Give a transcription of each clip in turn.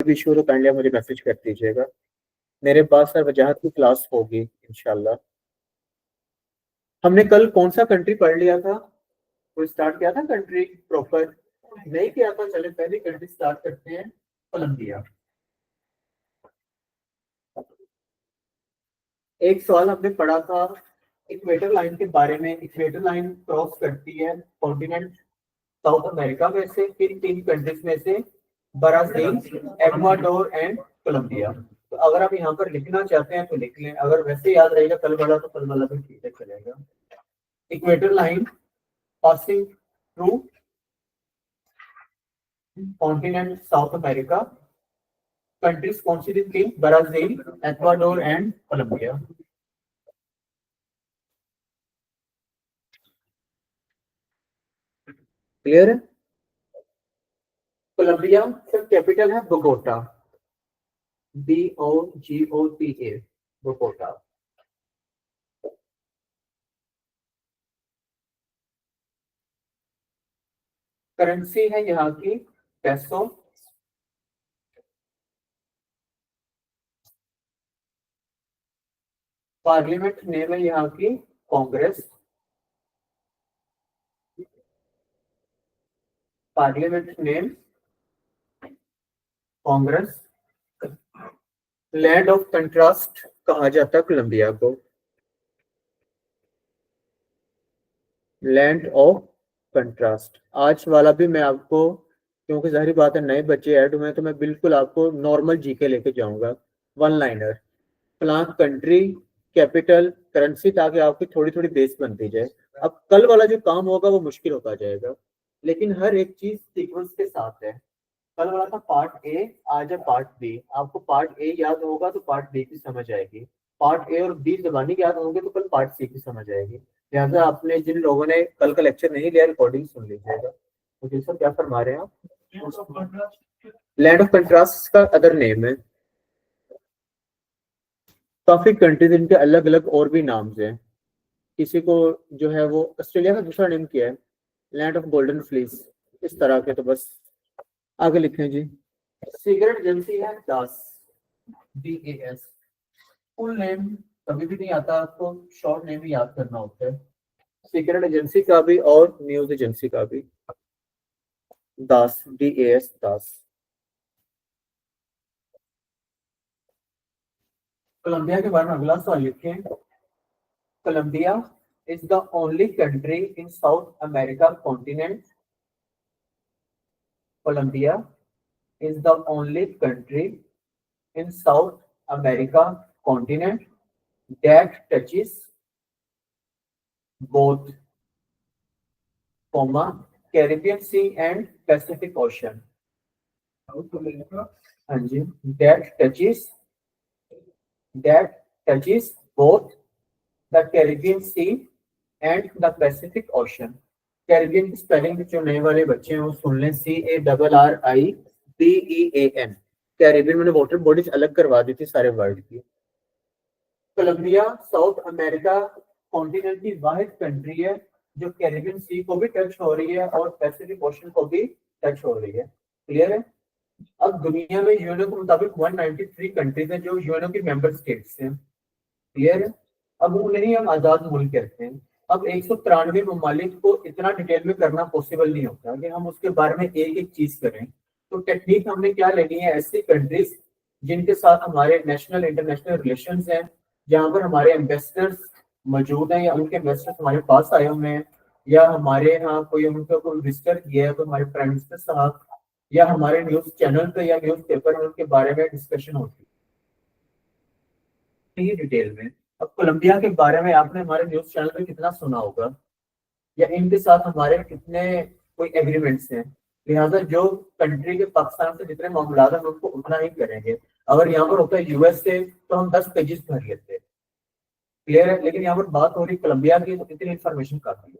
भी इशू तो काइंडली मुझे मैसेज कर दीजिएगा। मेरे पास सर वजाहत की क्लास होगी इंशाल्लाह। हमने कल कौन सा कंट्री पढ़ लिया था? कोई स्टार्ट किया था कंट्री प्रॉपर? नहीं किया था। चले पहली कंट्री स्टार्ट करते हैं, कोलंबिया। एक सवाल हमने पढ़ा था इक्वेटर लाइन के बारे में। इक्वेटर लाइन क्रॉस करती है कॉन्टिनेंट साउथ अमेरिका में से किन तीन कंट्रीज में से? Brazil, Ecuador and Colombia. तो अगर आप यहाँ पर लिखना चाहते हैं तो लिख लें, अगर वैसे याद रहेगा कल वाला तो कल वाला भी ठीक है, चलेगा। Equator line passing through continent south America, countries कौन सी थी? Brazil, Ecuador and Colombia. Clear है? कोलंबिया का कैपिटल है बोगोटा, BOGOTA, बोगोटा। करेंसी है यहाँ की पेसो। पार्लियामेंट नेम है यहाँ की Congress. Parliament name Congress. Land of contrast कहा जाता है कोलंबिया को। Land of contrast. आज वाला भी मैं आपको, क्योंकि जाहिर बात है नए बच्चे ऐड हुए हैं, तो मैं बिल्कुल आपको नॉर्मल जीके लेके जाऊंगा। One liner, plan, country, capital, currency, ताकि आपकी थोड़ी थोड़ी बेस बनती जाए। अब कल वाला जो काम होगा वो मुश्किल होता जाएगा, लेकिन हर एक चीज सीक्वेंस के साथ है। कल वाला था पार्ट ए, आज है पार्ट बी। आपको पार्ट ए याद होगा तो पार्ट बी की समझ आएगी। पार्ट ए और बी जबानी याद होंगे तो कल पार्ट सी की समझ आएगी। लिहाजा आपने जिन लोगों ने कल का लेक्चर नहीं लिया, रिकॉर्डिंग सुन लीजिएगा। तो सर क्या फरमा रहे हैं आप? लैंड ऑफ कंट्रास्ट का अदर नेम है। काफी कंट्रीज इनके अलग अलग और भी नाम हैं। किसी को जो है वो ऑस्ट्रेलिया का दूसरा नेम किया है, लैंड ऑफ गोल्डन फ्लीस, इस तरह के। तो बस आगे लिखें जी। सिगरेट एजेंसी है दास, DAS। फुल नेम कभी भी नहीं आता, आपको शॉर्ट नेम ही याद करना होता है। सिगरेट एजेंसी का भी और न्यूज एजेंसी का भी दास, DAS, दास। कोलंबिया के बारे में अगला सवाल लिखें। Colombia is the only country in South America continent. Colombia is the only country in South America continent that touches both, Caribbean Sea and Pacific Ocean. हाँ जी, that touches both the Caribbean Sea and the Pacific Ocean. Caribbean की spelling जो नए वाले बच्चे हैं वो सुन लें, CARRIBEAN। Caribbean मैंने वाटर बॉडीज अलग करवा दी थी सारे वर्ड की। कोलंबिया साउथ अमेरिका कॉन्टिनेंट की वाहिद कंट्री है जो कैरिबियन सी को भी टच हो रही है और पैसिफिक ओशन को भी टच हो रही है। क्लियर है? अब दुनिया में यूएनओ के मुताबिक 193 कंट्रीज हैं जो यूएनओ की मेंबर स्टेट्स हैं। क्लियर है? अब उन्हें हम आजाद मुल्क कहते हैं। अब 193 ममालिक को इतना डिटेल में करना पॉसिबल नहीं होता कि हम उसके बारे में एक एक चीज करें। तो टेक्निक हमने क्या लेनी है? ऐसी कंट्रीज जिनके साथ हमारे नेशनल इंटरनेशनल रिलेशंस हैं, जहां पर हमारे एम्बेसडर्स मौजूद हैं या उनके एम्बेसडर्स हमारे पास आए हुए हैं, या हमारे यहाँ कोई उनका कोई विजिटर किया है तो हमारे प्राइम मिनिस्टर साहब या हमारे न्यूज चैनल पे या न्यूज पेपर में उनके बारे में डिस्कशन होती है डिटेल में। अब कोलंबिया के बारे में आपने हमारे न्यूज चैनल पे कितना सुना होगा, या इनके साथ हमारे कितने कोई एग्रीमेंट्स हैं। लिहाजा जो कंट्री के पाकिस्तान से जितने मामला हैं उनको उतना ही करेंगे। अगर यहाँ पर होता है यूएस से तो हम 10 पेजेस भर लेते। क्लियर है? लेकिन यहाँ पर बात हो रही कोलंबिया की, तो इतनी इन्फॉर्मेशन काफी है,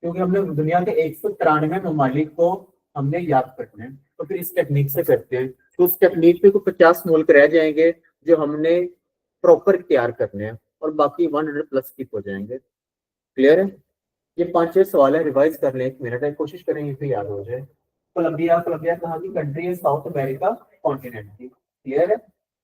क्योंकि हमने दुनिया के 193 ममालिक को हमने याद करना है। तो फिर इस टेक्निक से करते हैं। तो उस टेक्निक पे कुछ 50 मुल्क रह जाएंगे जो हमने प्रॉपर तैयार करने हैं, और बाकी 100 प्लस स्किप हो जाएंगे। क्लियर है? ये 5-6 सवाल है, रिवाइज कर लें, 1 मिनट है, कोशिश करें ये भी याद हो जाए। कोलंबिया, कोलंबिया कहाँ की कंट्री है? साउथ अमेरिका कॉन्टिनेंट थी। क्लियर है?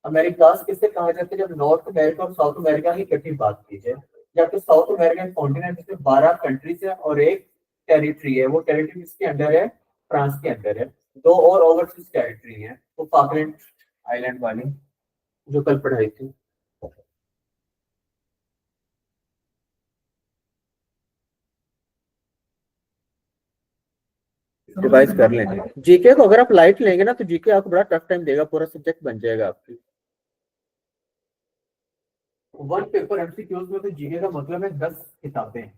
अमेरिकास किससे कहा जाता है? जब नॉर्थ अमेरिका और साउथ अमेरिका की इकट्ठी बात की जाए। जबकि साउथ अमेरिकन कॉन्टिनेंट में 12 कंट्रीज है और एक टेरिटरी है। वो टेरिटरी किसके अंडर है? फ्रांस के अंदर है। दो और ओवरसीज टेरिटरी है, वो फाकलैंड आइलैंड वाली जो कल पढ़ाई थी। रिवाइज कर लेंगे। जीके को अगर आप लाइट लेंगे ना तो जीके आपको बड़ा टफ टाइम देगा, पूरा सब्जेक्ट बन जाएगा आपकी। वन पेपर एमसीक्यूज में तो जीके का मतलब है 10 किताबें,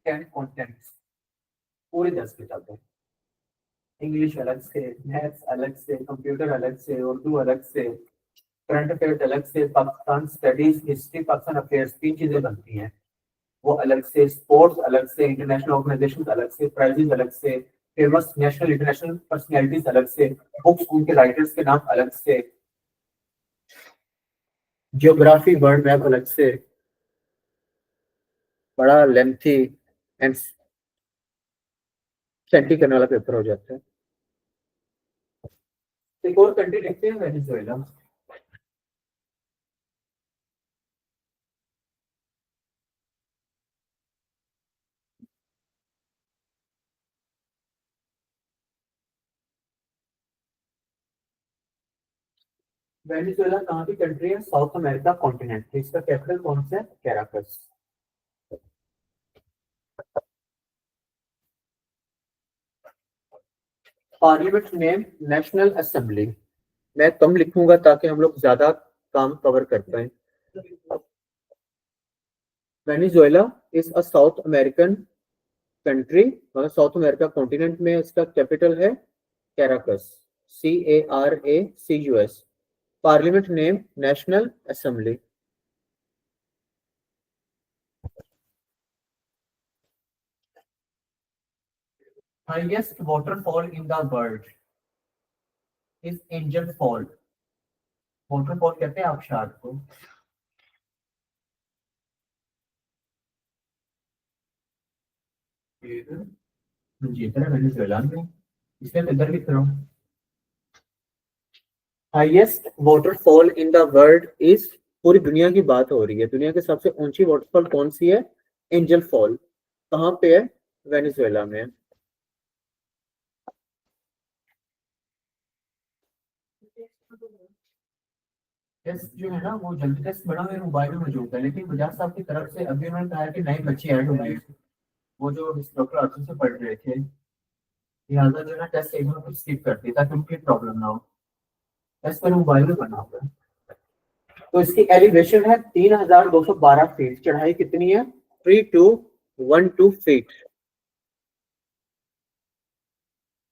10 कॉन्टेंट्स, पूरी 10 किताबें। इंग्लिश अलग से, मैथ्स अलग से, कंप्यूटर अलग से, उर्दू अलग से, करंट अफेयर्स अलग से, Pakistan studies, history, Pakistan affairs, 3 चीजें बनती हैं वो अलग से, स्पोर्ट्स अलग से, इंटरनेशनल ऑर्गेनाइजेशन अलग से, प्राइजेस अलग से, फेमस नेशनल इंटरनेशनल पर्सनैलिटीज अलग से, बुक्स उनके राइटर्स के नाम अलग से, जियोग्राफी वर्ल्ड मैप अलग से, बड़ा लेंथी एंड सेंटी करने वाला पेपर हो जाता है। एक और कंट्री देखते हैं, वेनेजुएला। वेनेजुएला कहाँ की कंट्री है? South America continent. इसका कैपिटल कौन सा है? Caracas. Parliament name national assembly. मैं कम लिखूंगा ताकि हम लोग ज्यादा काम कवर कर पाए। Venezuela is a south American country, मतलब साउथ अमेरिका कॉन्टिनेंट में। इसका कैपिटल है कैराकस, CARACUS। Parliament name national assembly. Highest waterfall in the world is Angel fall. Waterfall कहते हैं आबशार को। जीत रहे वेनेजुएला में, इसलिए मैं इधर लिख रहा हूँ। Highest waterfall in the world is, पूरी दुनिया की बात हो रही है, दुनिया की सबसे ऊंची वाटरफॉल कौन सी है? Angel fall. कहाँ पे है? वेनेजुएला में। टेस्ट जो है ना वो जल्दी टेस्ट बड़ा मेरे मोबाइल में मौजूद है, लेकिन बजाज साहब की तरफ से अभी उन्होंने कहा है कि नए बच्चे ऐड हो गए, वो जो डॉक्टर अर्जुन से पढ़ रहे थे, लिहाजा जो है ना टेस्ट एक बार स्किप कर दिया ताकि उनकी प्रॉब्लम ना हो। टेस्ट मेरे मोबाइल में बना हुआ है। तो इसकी एलिवेशन है 3212 फीट। चढ़ाई कितनी है? 3212 फीट।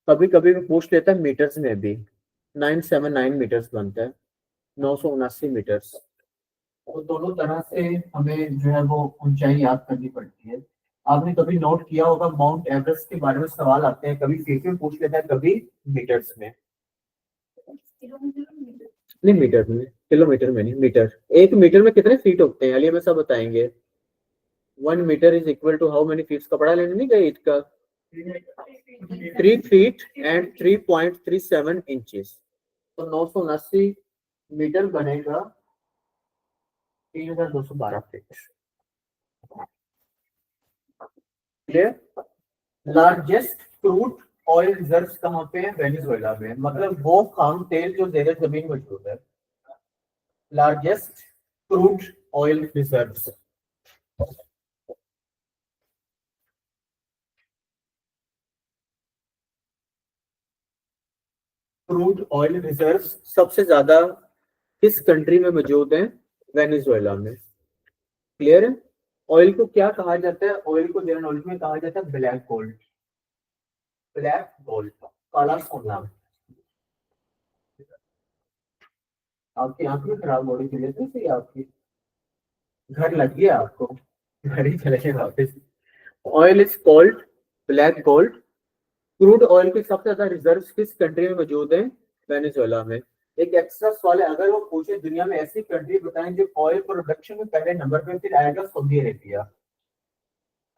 कभी कभी भी पूछ लेता है मीटर्स में भी। 979 मीटर्स बनता है, 979 मीटर्स। तो दोनों तरह से हमें जो है वो ऊंचाई याद करनी पड़ती है। आपने कभी नोट किया होगा माउंट एवरेस्ट के बारे में सवाल आते हैं, कभी फीट में पूछ लेता है, कभी मीटर्स में। नहीं मीटर में, किलोमीटर में नहीं, मीटर। 1 मीटर में कितने फीट होते हैं? अली में सब बताएंगे। 1 metre is equal to how many feet? कपड़ा लेने नहीं गए ईद का? 3 फीट एंड 3.37 इंचेस। तो 979 मीटर बनेगा 3212 feet. Largest crude oil reserves कहाँ पे है? वेनेजुएला में। मतलब वो खाम तेल जो जेर जमीन मौजूद है। Largest crude oil reserves. Crude oil reserves सबसे ज्यादा किस कंट्री में मौजूद है? वेनेजुएला में। क्लियर है? ऑयल को क्या कहा जाता है? ऑयल को जनरल नॉलेज में कहा जाता है ब्लैक गोल्ड। ब्लैक गोल्ड, काला सोना। आपकी आंखें खराब हो रही थी लेते थे आपकी, घर लग गया आपको, घर ही चले गए वापस। Oil is called black gold. Crude oil के सबसे ज्यादा रिजर्व्स किस कंट्री में मौजूद हैं? वेनेजुएला में। एक एक्स्ट्रा सवाल है, अगर वो पूछे दुनिया में ऐसी कंट्री बताएं जो ऑयल प्रोडक्शन में पहले नंबर पे, फिर आएगा सऊदी अरेबिया।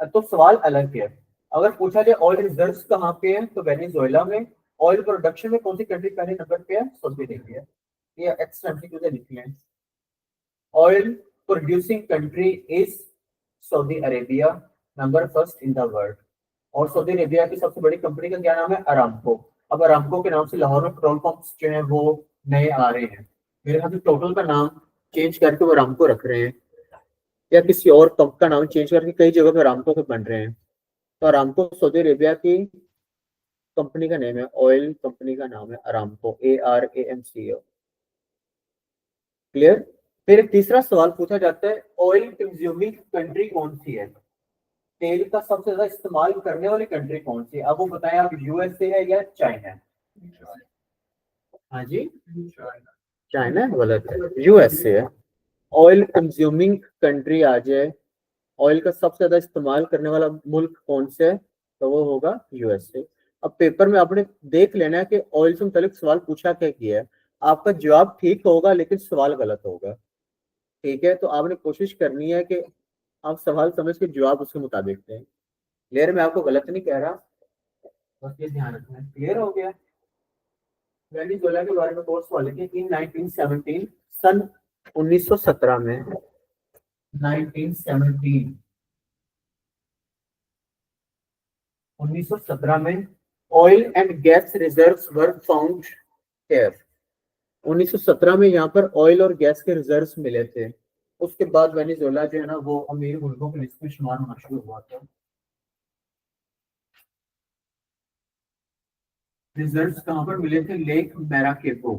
तो सवाल अलग है। अगर पूछा जाए ऑयल रिजर्व्स कहाँ पे है तो वेनेजुएला में। ऑयल प्रोडक्शन में कौन सी कंट्री पहले नंबर पे है? Saudi Arabia. ये एक्स कंट्री तुझे लिख लें। Oil producing country is Saudi Arabia, number first in the world. और सऊदी अरेबिया की सबसे बड़ी कंपनी का क्या नाम है? अरामको। अब अरामको के नाम से लाहौर में पेट्रोल पंप्स जो है वो नए आ रहे हैं। मेरे ख्याल से टोटल का नाम चेंज करके वो अरामको रख रहे हैं, या किसी और पंप का नाम चेंज करके कई जगह पे अरामको के बन रहे हैं। तो अरामको सऊदी अरेबिया की कंपनी का नेम है, ऑयल कंपनी का नाम है अरामको, ARAMCO। क्लियर। फिर एक तीसरा सवाल पूछा जाता है, ऑयल कंज्यूमिंग कंट्री कौन सी है? तेल का सबसे ज्यादा इस्तेमाल करने वाली कंट्री कौन सी है? अब वो बताएं आप, यूएसए है या चाइना है? हाँ जी, चाइना है, गलत है, यूएसए है। ऑयल कंज्यूमिंग कंट्री आ जाए, ऑयल का सबसे ज्यादा इस्तेमाल करने वाला मुल्क कौन से है? तो वो होगा यूएसए। अब पेपर में आपने देख लेना है कि ऑयल से मुतालिक सवाल पूछा क्या किया है। आपका जवाब ठीक होगा लेकिन सवाल गलत होगा। ठीक है, तो आपने कोशिश करनी है कि आप सवाल समझ के जवाब उसके मुताबिक दें। क्लियर? मैं आपको गलत नहीं कह रहा, बस ये ध्यान रखना है। क्लियर हो गया? वेनेजुएला के बारे में बहुत सवाल है कि इन 1917, सन 1917 में, 1917, 1917 में oil and gas reserves were found here. 1917 में यहाँ पर ऑयल और गैस के रिजर्व्स मिले थे। उसके बाद वेनेजुएला जो है ना वो अमीर मुल्कों की लिस्ट में शुमार होना शुरू हुआ था। रिजर्व्स कहाँ पर मिले थे? लेक मैराकेबो।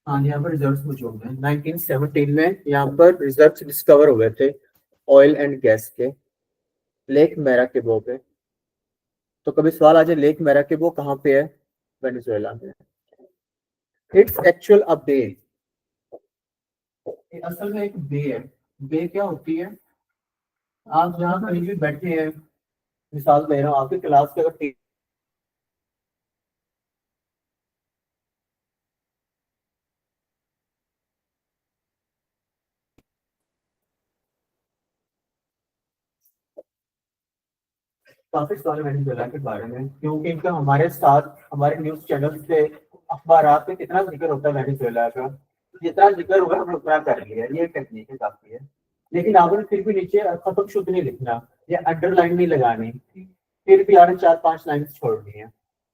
हाँ, यहाँ पर रिजर्व्स मौजूद हैं। 1917 में यहाँ पर रिजर्व्स डिस्कवर हुए थे ऑयल एंड गैस के, लेक मैराकेबो पे। तो कभी सवाल आ जाए लेक मैराकेबो कहाँ पे है? वेनेजुएला में। इट्स एक्चुअल अ बे, असल में एक बे है। बे क्या होती है? आप जहाँ कहीं भी बैठे हैं, मिसाल दे रहा हूँ, आपकी क्लास के अगर काफी सवाल वेनेजुएला के बारे में, क्योंकि इनका हमारे साथ, हमारे न्यूज चैनल पे, अखबार पे कितना जिक्र होता है वेनेजुएला का। जितना जिक्र हुआ हमने उतना कर लिया, ये टेक्निक है काफी है। लेकिन आपने फिर भी नीचे खत्म शुद्ध नहीं लिखना या अंडरलाइन नहीं लगानी, फिर भी आपने 4-5 लाइन छोड़नी है।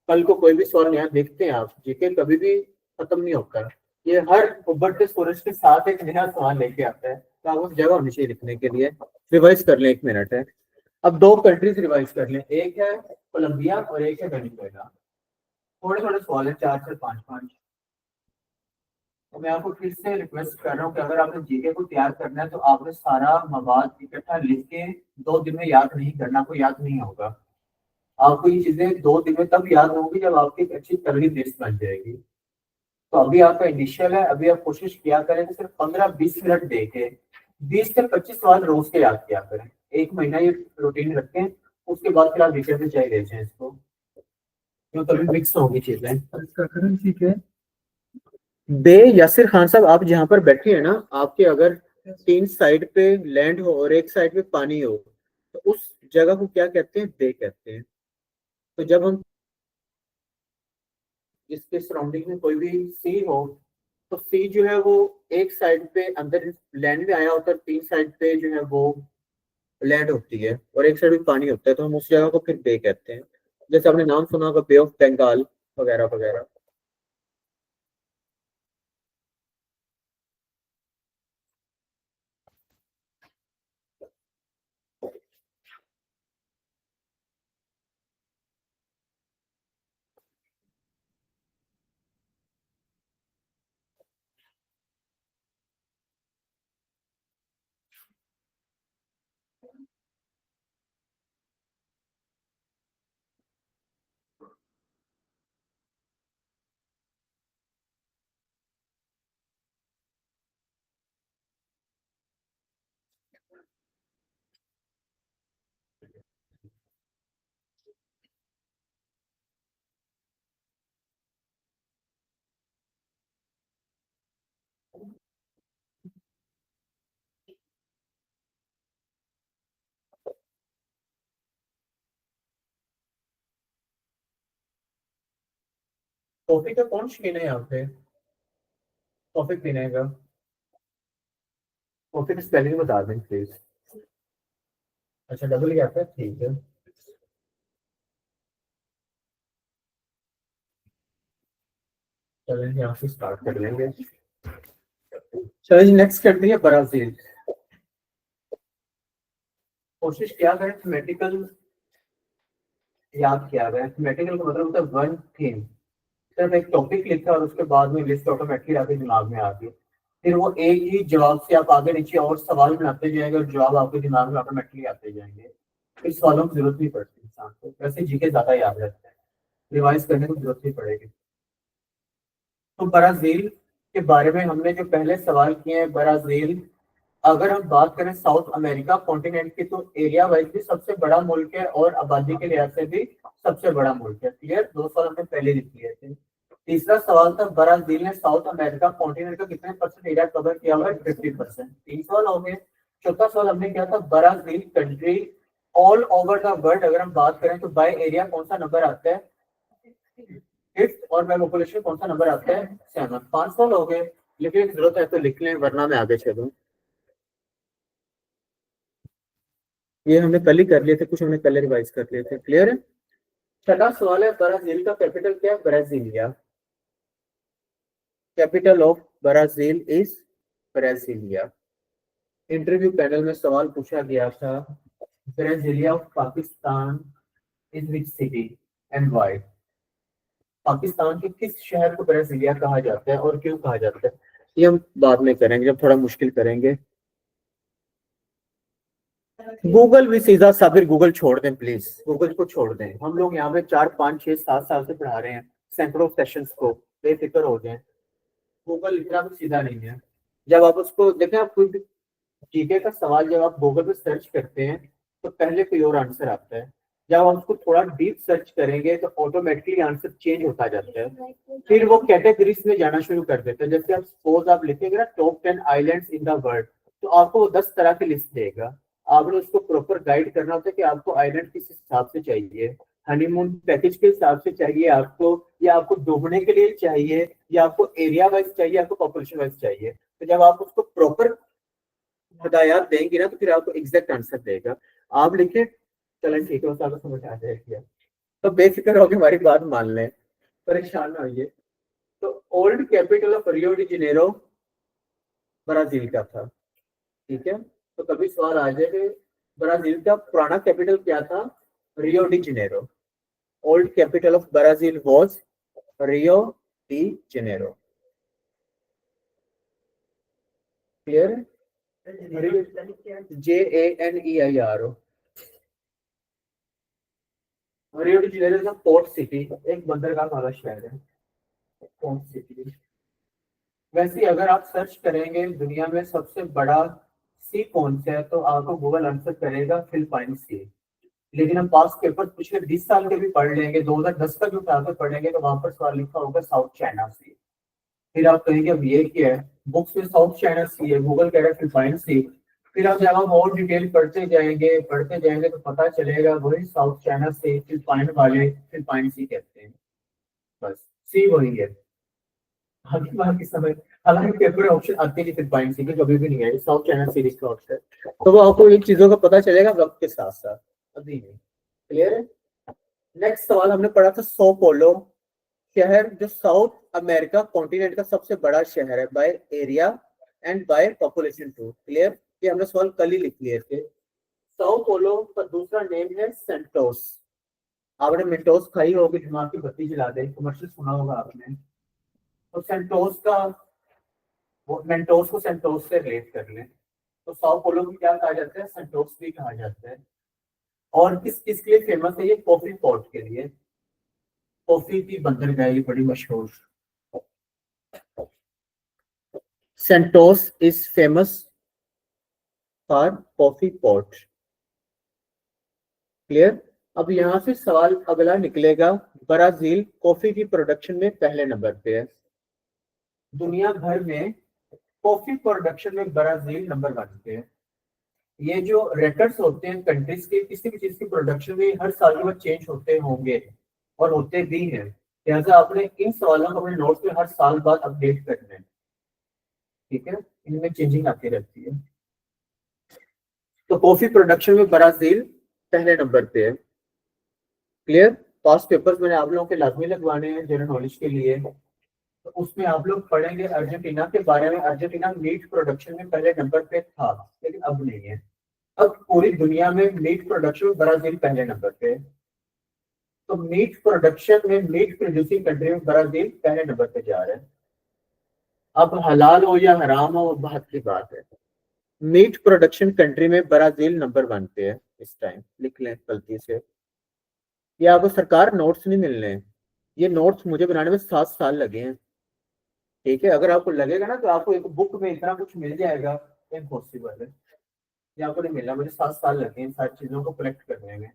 कल को कोई भी सवाल यहाँ देखते हैं आप, जीके कभी भी खत्म नहीं होता। ये हर उभरते सूरज के साथ एक नया सवाल लेके आता है, तो आप उस जगह होनी चाहिए लिखने के लिए। रिवाइज कर लें, 1 मिनट है। अब दो कंट्रीज रिवाइज कर लें, एक है कोलंबिया और एक है वेनेजुएला। थोड़े थोड़े सवाल है, 4 से 5-5। तो मैं आपको फिर से रिक्वेस्ट कर रहा हूँ कि अगर आपने जीके को तैयार करना है तो आपने सारा मवाद इकट्ठा लिख के 2 दिन में याद नहीं करना, आपको याद नहीं होगा। आपको ये चीजें 2 दिन में तब याद होंगी जब आपकी एक अच्छी तगड़ी लिस्ट बन जाएगी। तो अभी आपका इनिशियल है, अभी आप कोशिश किया करें कि सिर्फ 15-20 मिनट दे के 20 से 25 सवाल रोज के याद किया करें। 1 महीना ये रूटीन रखें, उसके बाद फिर आप विषय पे चाहिए जाए इसको, क्यों तभी मिक्स होगी चीजें। इसका करें, ठीक है। बे यासिर खान साहब, आप जहाँ पर बैठे हैं ना, आपके अगर 3 साइड पे लैंड हो और एक साइड पे पानी हो, तो उस जगह को क्या कहते हैं? बे कहते हैं। तो जब हम इसके सराउंडिंग में कोई भी सी हो, तो सी जो है वो एक साइड पे अंदर लैंड में आया होता है, 3 साइड पे जो है वो लैंड होती है और एक साइड पे पानी होता है, तो हम उस जगह को फिर बे कहते हैं। जैसे आपने नाम सुना होगा, बे ऑफ बंगाल वगैरह वगैरह। कॉफी का कौन शौकीन है यहाँ पे कॉफी पीने का? कॉफी की स्पेलिंग बता दें प्लीज। अच्छा डबल क्या है, ठीक है। चलिए यहाँ से स्टार्ट कर लेंगे। चलिए नेक्स्ट करते हैं ब्राजील। कोशिश क्या करें थीमेटिकल याद किया गया। थीमेटिकल का मतलब होता है वन थीम। सिर्फ एक टॉपिक लिखा और उसके बाद में लिस्ट ऑटोमेटिकली आपके दिमाग में आ गई। फिर वो एक ही जवाब से आप आगे नीचे और सवाल बनाते जाएंगे और जवाब आपके दिमाग में ऑटोमेटिकली आते जाएंगे। फिर सवालों की जरूरत नहीं पड़ती इंसान को, वैसे जीके ज्यादा याद रहता है, रिवाइज करने की जरूरत नहीं पड़ेगी। तो ब्राजील के बारे में हमने जो पहले सवाल किए हैं, ब्राजील अगर हम बात करें साउथ अमेरिका कॉन्टिनेंट की तो एरिया वाइज भी सबसे बड़ा मुल्क है और आबादी के लिहाज से भी सबसे बड़ा मुल्क है। क्लियर, दो सवाल हमने पहले लिख लिए थे। तीसरा सवाल था ब्राजील ने साउथ अमेरिका कॉन्टिनेंट का कितने परसेंट एरिया कवर किया हुआ है? 50%। तीन सवाल हो गए। चौथा सवाल हमने किया था Brazil country all over the world अगर हम बात करें तो बाय एरिया कौन सा नंबर आता है? फिफ्थ। और बाय पॉपुलेशन कौन सा नंबर आता है? 7। पांच सवाल हो गए। लिखने की जरूरत है तो लिख लें वरना मैं आगे चलूं। ये हमने कल ही कर लिए थे, कुछ हमने कल रिवाइज कर लिए थे। क्लियर है। छठा सवाल है ब्राजील का कैपिटल क्या है? Brasilia. Capital of Brazil is Brasilia. Interview panel में सवाल पूछा गया था, Brasilia of Pakistan is which city and why? Pakistan के किस शहर को ब्राजीलिया कहा जाता है और क्यों कहा जाता है? ये हम बाद में करेंगे जब थोड़ा मुश्किल करेंगे। गूगल भी सीधा साबिर, गूगल छोड़ दें प्लीज, गूगल को छोड़ दें। हम लोग यहाँ पे 4 5 6 7 साल से पढ़ा रहे हैं सैकड़ों सेशंस को, बेफिक्र हो जाए। गूगल इतना भी सीधा नहीं है। जब आप उसको देखें, आप कोई भी जीके का सवाल जब आप गूगल पे सर्च करते हैं तो पहले कोई और आंसर आता है। जब आप उसको थोड़ा डीप सर्च करेंगे तो ऑटोमेटिकली आंसर चेंज होता जाता है। फिर वो कैटेगरीज में जाना शुरू कर देते हैं। जैसे आप सपोज आप लिखेंगे ना top 10 islands in the world, तो आपको वो 10 तरह की लिस्ट देगा। आपने उसको प्रॉपर गाइड करना होता है कि आपको आइलैंड किस हिसाब से चाहिए, हनीमून पैकेज के हिसाब से चाहिए आपको, या आपको डूबने के लिए चाहिए, या आपको एरिया वाइज चाहिए, आपको पॉपुलेशन वाइज चाहिए। तो जब आप उसको प्रॉपर हिदायत देंगे ना तो फिर आपको एग्जैक्ट आंसर देगा। आप लिखे, चलें ठीक है, उस आपको समझ आ जाएगी। तो बेफिक्र होकर हमारी बात मान लें, परेशान ना होइए। तो old capital of Rio de Janeiro Brazil का था। ठीक है, तो कभी सवाल आ जाए कि ब्राजील का पुराना कैपिटल क्या था? Rio de Janeiro. Old capital of Brazil was Rio de Janeiro. Clear? JANEIRO। Rio de Janeiro is a port city, एक बंदरगाह वाला शहर है, पोर्ट सिटी। वैसे ही अगर आप सर्च करेंगे दुनिया में सबसे बड़ा सी कौन सा है तो आपको गूगल आंसर करेगा फिलिपाइन सी। लेकिन हम पास पेपर पिछले 20 साल के भी पढ़ लेंगे, 2010 का जो पेपर पढ़ लेंगे तो वहां पर सवाल लिखा होगा साउथ चाइना सी। फिर आप कहेंगे अब ये क्या है, बुक्स में साउथ चाइना सी है, गूगल कह रहा है फिलिपाइन सी। फिर आप जब आप और डिटेल पढ़ते जाएंगे तो पता चलेगा वही साउथ चाइना सी फिलिपाइन वाले फिलिपाइन सी कहते हैं। बस सी वही है। हालांकि वहाँ की समय, हालांकि पेपर ऑप्शन आते नहीं फिलिपाइन सी के, कभी भी नहीं है साउथ चाइना सीरीज का ऑप्शन। तो वो आपको इन चीजों का पता चलेगा वक्त के साथ साथ, अभी नहीं। क्लियर है। नेक्स्ट सवाल हमने पढ़ा था सो पोलो शहर जो साउथ अमेरिका कॉन्टिनेंट का सबसे बड़ा शहर है by area and by population too. Clear, ये हमने सवाल कल ही लिख लिए थे। साओ पोलो का दूसरा नेम है सेंटोस। आपने मेंटोस खाई होगी, दिमाग की बत्ती जला दे, कमर्शियल सुना होगा आपने। तो सेंटोस का, वो मेंटोस को सेंटोस से रिलेट कर लें तो साओ पोलो को क्या कहा जाता है? सेंटोस भी कहा जाता है। और किस किस के लिए फेमस है? ये कॉफी पॉट के लिए। कॉफी की बंदरगाह ये बड़ी मशहूर। Santos is famous for coffee pot. Clear. अब यहाँ से सवाल अगला निकलेगा, ब्राजील कॉफी की प्रोडक्शन में पहले नंबर पे है। दुनिया भर में कॉफी प्रोडक्शन में ब्राजील नंबर 1 पे है। ये जो रेकर्ड्स होते हैं कंट्रीज के किसी भी चीज की प्रोडक्शन में हर साल के बाद चेंज होते होंगे और होते भी हैं। लिहाजा आपने इन सवालों को अपने नोट्स में हर साल बाद अपडेट करना है, ठीक है, इनमें चेंजिंग आती रहती है। तो कॉफी प्रोडक्शन में ब्राजील पहले नंबर पे है। क्लियर। पास्ट पेपर्स मैंने आप लोगों के लाजमी लगवाने हैं जनरल नॉलेज के लिए। तो उसमें आप लोग पढ़ेंगे अर्जेंटीना के बारे में। अर्जेंटीना मीट प्रोडक्शन में पहले नंबर पे था, लेकिन अब नहीं है। अब पूरी दुनिया में मीट प्रोडक्शन में ब्राजील पहले नंबर पे है। तो मीट प्रोडक्शन में, मीट प्रोड्यूसिंग कंट्री में ब्राजील पहले नंबर पे जा रहा है। अब हलाल हो या हराम हो वो बात की बात है। मीट प्रोडक्शन कंट्री में ब्राजील नंबर 1 पे है इस टाइम, लिख लें गलती से। ये आपको सरकार नोट्स नहीं मिलने हैं, ये नोट्स मुझे बनाने में 7 साल लगे हैं, ठीक है। अगर आपको लगेगा ना तो आपको एक बुक में इतना कुछ मिल जाएगा, इम्पॉसिबल है। ये आपको नहीं मिला, मुझे 7 साल लगे इन सारी चीजों को कलेक्ट करने में।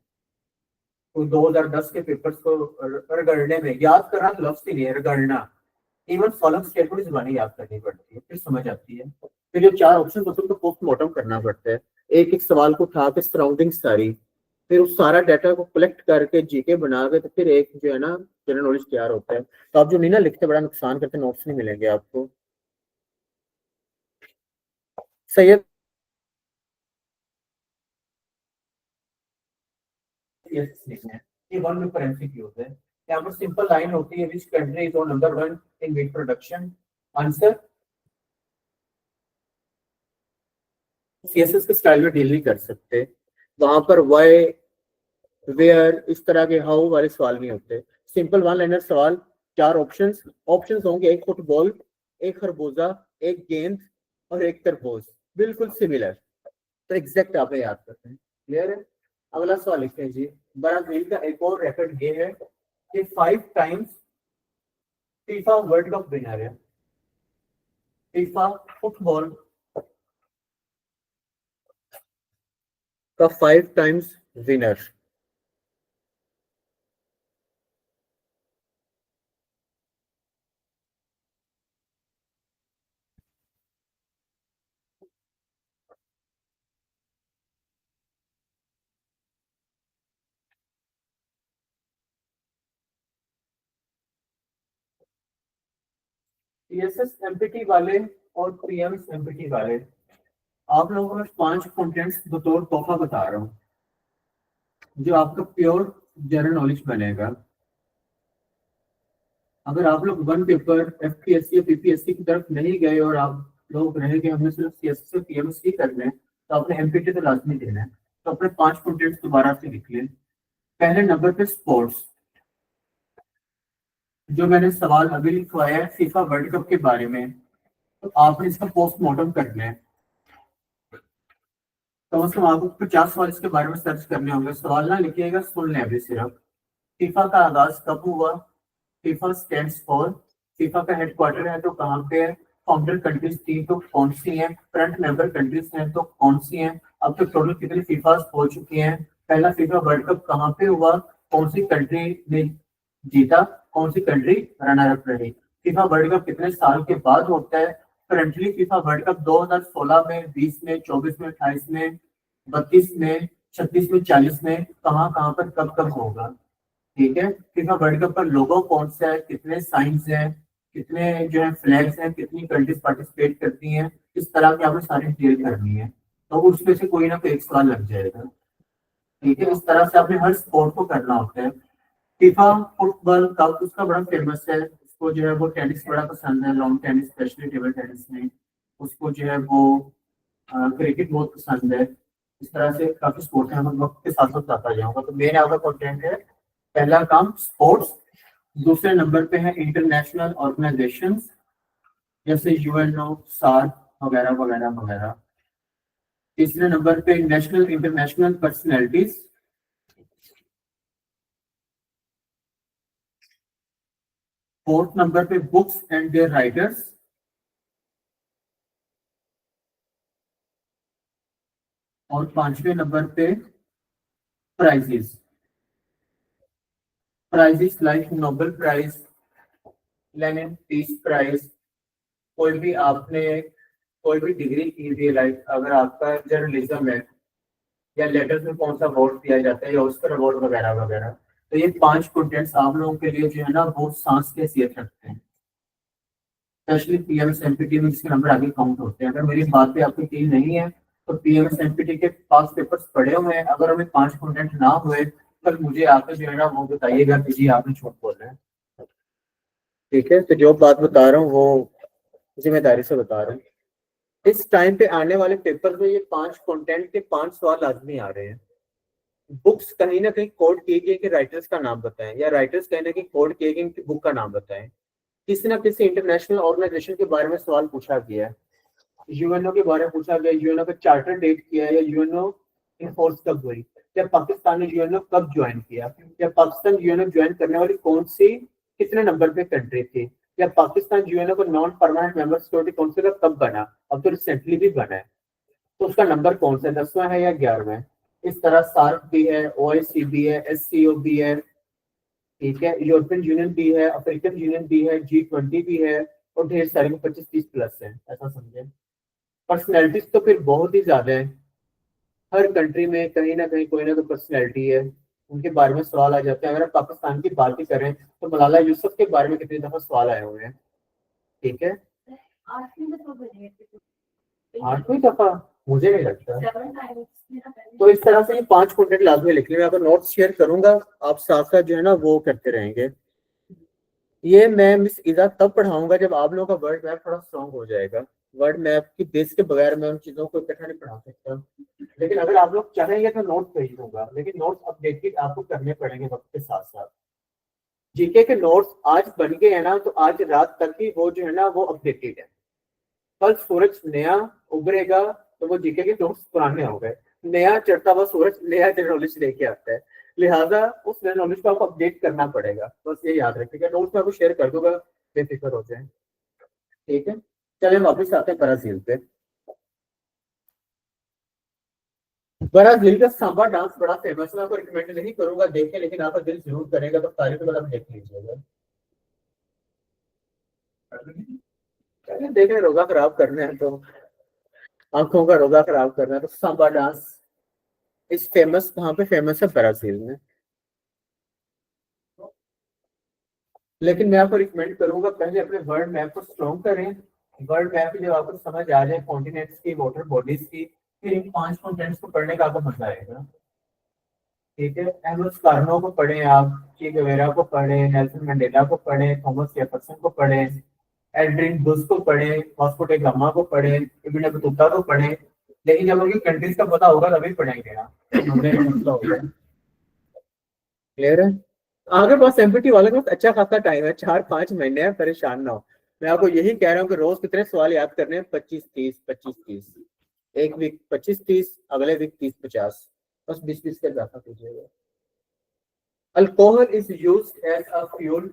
तो 2010 के पेपर्स को रगड़ने में, याद करना तो लफ्ज ही नहीं है, रगड़ना। इवन फॉलोइंग स्टेटमेंट जुबानी याद करनी पड़ती है, फिर समझ आती है। फिर जो 4 ऑप्शन होते हैं उनको पोस्टमार्टम करना पड़ता है, एक एक सवाल को उठा के सराउंडिंग सारी, फिर उस सारा डाटा को कलेक्ट करके जीके बना के, तो फिर एक जो है ना जनरल नॉलेज तैयार होता है। तो आप जो नहीं ना लिखते, बड़ा नुकसान करते, नोट्स नहीं मिलेंगे आपको। सैयद ये वन में करेंसी होता है। यहाँ पर सिंपल लाइन होती है, which country is number 1 in meat production. Answer CSS के स्टाइल में डील नहीं कर सकते, वहां पर वाई वेयर इस तरह के हाउ वाले सवाल नहीं होते। सिंपल वन लाइनर सवाल, 4 ऑप्शंस। ऑप्शंस होंगे एक फुटबॉल, एक खरबूजा, एक गेंद और एक तरबूज, बिल्कुल सिमिलर। तो एग्जैक्ट आप याद करते हैं। क्लियर है। अगला सवाल लिखते हैं जी। ब्राजील का एक और रिकॉर्ड ये है कि 5 times FIFA world cup winner है। फीफा फुटबॉल का 5 टाइम्स विनर। टीएसएस एमपीटी वाले और प्रीएम्स एमपीटी वाले, आप लोगों को मैं 5 कंटेंट्स बतौर तोहफा बता रहा हूँ, जो आपका प्योर जनरल नॉलेज बनेगा। अगर आप लोग वन पेपर एफपीएससी या पीपीएससी की तरफ नहीं गए और आप लोग रहे कि हमने सिर्फ सीएसएस और पीएमएस ही करने हैं, तो आपने एमपीटी तो लाजमी देना है। तो अपने 5 कंटेंट्स दोबारा से लिख लें। पहले नंबर पे स्पोर्ट्स, जो मैंने सवाल अभी लिखवाया है फीफा वर्ल्ड कप के बारे में, तो आपने इसका पोस्टमार्टम करना है। कम से कम आपको 50 सवाल इसके बारे में सर्च करने होंगे। सवाल ना लिखिएगा, सुन लें अभी सिर्फ। फीफा का आगाज कब हुआ? फीफा स्टैंड्स फॉर, फीफा का हेडक्वार्टर है तो कहाँ पे है? फाउंडर कंट्रीज थी तो कौन सी हैं? करंट मेंबर कंट्रीज हैं तो कौन सी हैं? अब तक टोटल कितनी फीफा हो चुकी हैं? पहला फीफा वर्ल्ड कप कहाँ पे हुआ? कौन सी कंट्री ने जीता? कौन सी कंट्री रनर अप रही? फीफा वर्ल्ड कप कितने साल के बाद होता है? करंटली फीफा वर्ल्ड कप 2016 में, 20 में, 24 में, 28 में, 32 में, 36 में, 40 में, कहाँ कहाँ पर कब कब होगा? ठीक है। फीफा वर्ल्ड कप का लोगो कौन सा है? कितने साइंस हैं? कितने जो है फ्लैग्स हैं? कितनी कंट्रीज पार्टिसिपेट करती हैं? इस तरह की आपने सारी डिटेल करनी है, तो उसमें से कोई ना कोई एक सवाल लग जाएगा। ठीक है, इस तरह से आपने हर स्पोर्ट को करना होता है। फीफा फुटबॉल कप उसका बड़ा फेमस है, उसको जो है वो टेनिस बड़ा पसंद है, lawn tennis, specially table tennis में। उसको जो है वो क्रिकेट बहुत पसंद है। इस तरह से काफी स्पोर्ट है, हम वक्त के साथ साथ आता जाऊंगा। तो मेरे आपका कंटेंट है, पहला काम स्पोर्ट्स, दूसरे नंबर पे है इंटरनेशनल ऑर्गेनाइजेशंस जैसे यूएनओ, सार्क वगैरह वगैरह वगैरह। तीसरे नंबर पे national international personalities. Fourth number पे बुक्स एंड देयर राइटर्स। और पांचवें नंबर पे prizes. Prizes like Nobel prize, Lenin peace prize. कोई भी आपने कोई भी डिग्री की हुई है, लाइक अगर आपका जर्नलिज्म है या लेटर्स में कौन सा अवार्ड दिया जाता है या ऑस्कर अवार्ड वगैरह वगैरह, तो ये 5 कंटेंट्स आप लोगों के लिए जो है ना वो सांस की हैसियत रखते हैं, स्पेशली पीएमएसएमपीटी में जिसके नंबर आगे काउंट होते हैं। अगर मेरी बात पे आपको यकीन नहीं है तो पीएमएसएमपीटी के पास पेपर्स पड़े हुए हैं, अगर हमें 5 कंटेंट ना हुए कल मुझे आकर जो है ना वो बताइएगा कि जी आपने झूठ बोला है। ठीक है, तो जो बात बता रहा हूँ वो जिम्मेदारी से बता रहा हूँ। इस टाइम पे आने वाले पेपर में ये 5 कंटेंट के 5 सवाल लाजमी आ रहे हैं। बुक्स कहीं ना कहीं कोड किए गए कि राइटर्स का नाम बताएं, या राइटर्स कहीं ना कहीं कोड किए गए कि बुक का नाम बताएं। किसी ना किसी इंटरनेशनल ऑर्गेनाइजेशन के बारे में सवाल पूछा गया है, यूएनओ के बारे में पूछा गया, यूएनओ का चार्टर डेट किया है, या यूएनओ इन्फोर्स कब हुई, या पाकिस्तान ने यूएनओ कब ज्वाइन किया, या पाकिस्तान यूएनओ ज्वाइन करने वाली कौन सी कितने नंबर पे कंट्री थी, या पाकिस्तान यूएनओ का non permanent member security council का कब बना, अब तो रिसेंटली भी बना है, तो उसका नंबर कौन सा है, 10वां है या 11वां है। इस तरह सार्क भी है, ओआईसी भी है, एससीओ भी है, ठीक है, यूरोपियन यूनियन भी है, अफ्रीकन यूनियन भी है, G20 भी है, और ढेर सारे 25-30 प्लस है, ऐसा समझे। पर्सनैलिटीज तो फिर बहुत ही ज्यादा है, हर कंट्री में कहीं ना कहीं कोई ना कोई पर्सनैलिटी है, उनके बारे में सवाल आ जाते हैं। अगर आप पाकिस्तान की बात ही करें तो मलाला यूसुफ के बारे में कितनी दफा सवाल आए हुए हैं, ठीक है, 8वीं दफा मुझे नहीं लगता। तो इस तरह से ये 5 कंटेंट लाजमी लिख लें, मैं आपको नोट्स शेयर करूंगा, आप साथ साथ जो है ना वो करते रहेंगे। ये मैं मिस इजा तब पढ़ाऊंगा जब आप लोगों का वर्ड मैप थोड़ा स्ट्रॉन्ग हो जाएगा। वर्ड मैप की बेस के बगैर मैं उन चीजों को इकट्ठा नहीं पढ़ा सकता, लेकिन अगर आप लोग चाहेंगे तो नोट्स भेज दूंगा, लेकिन नोट्स अपडेटेड आपको करने पड़ेंगे वक्त के साथ साथ। जीके के नोट्स आज बन गए हैं ना, तो आज रात तक ही वो जो है ना वो अपडेटेड है। कल सूरज नया उभरेगा तो वो जीके के नोट्स पुराने हो गए, नया चढ़ता हुआ सूरज नया नॉलेज लेके आता है, लिहाजा उस नए नॉलेज को आपको अपडेट करना पड़ेगा। बस ये याद रखिएगा, नोट्स में आपको शेयर कर दूंगा, बेफिक्र हो जाए। ठीक है, चले वापिस आते हैं ब्राजील पे। ब्राजील का सांबा डांस बड़ा फेमस है, मैं आपको रिकमेंड नहीं करूंगा देखें, लेकिन आपका दिल जरूर करेगा, तो तारीफ वाला देख लीजिएगा। देख रहे रोजा खराब करना है तो आंखों का रोजा खराब करना है, तो सांबा डांस इस फेमस कहाँ पे फेमस है, ब्राजील में। लेकिन मैं आपको रिकमेंड करूंगा पहले अपने वर्ल्ड मैप को स्ट्रॉन्ग करें। वर्ल्ड मैप जब आपको समझ आ जाए कॉन्टिनेंट्स की, वाटर बॉडीज की, फिर इन 5 कॉन्टिनेंट्स को पढ़ने का आपको मजा आएगा। ठीक है, एमएस कार्नो को पढ़ें, आप चे गुवेरा को पढ़ें, नेल्सन मंडेला को पढ़ें, थॉमस जेफरसन को पढ़ें, एल्ड्रिन बुश को पढ़ें, वास्को डे गामा को पढ़ें, इब्न बतूता को पढ़ें। लेकिन जब उनकी कंट्रीज का पता होगा तभी पढ़ेंगे ना, मसला होगा। क्लियर है। आगे बस एमपीटी वाले के पास अच्छा खासा टाइम है, 4-5 महीने हैं, परेशान ना हो। मैं आपको यही कह रहा हूँ कि रोज कितने सवाल याद करने हैं, 25-30 एक वीक 25-30, अगले वीक 30-50, बस 20-20 के इजाफा कीजिएगा। Alcohol is used as a fuel